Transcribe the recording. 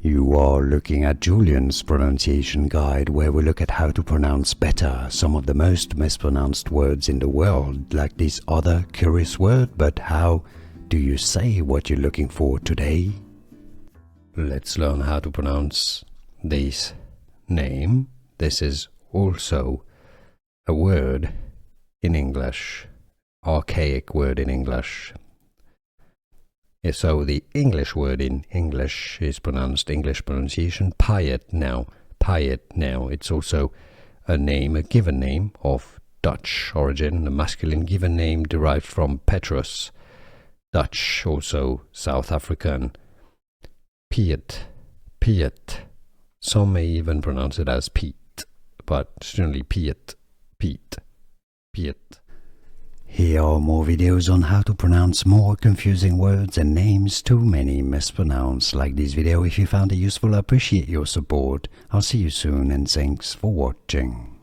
You are looking at Julian's pronunciation guide, where we look at how to pronounce better some of the most mispronounced words in the world, like this other curious word. But how do you say what you're looking for today? Let's learn how to pronounce this name. This is also a word in English, archaic word in English. So the English word in English is pronounced English pronunciation Piet now. Piet now. It's also a name, a given name of Dutch origin, a masculine given name derived from Petrus, Dutch, also South African. Piet, Piet. Some may even pronounce it as Pete, but generally Piet, Pete, Piet. Here are more videos on how to pronounce more confusing words and names too many mispronounced. Like this video if you found it useful. I appreciate your support. I'll see you soon and thanks for watching.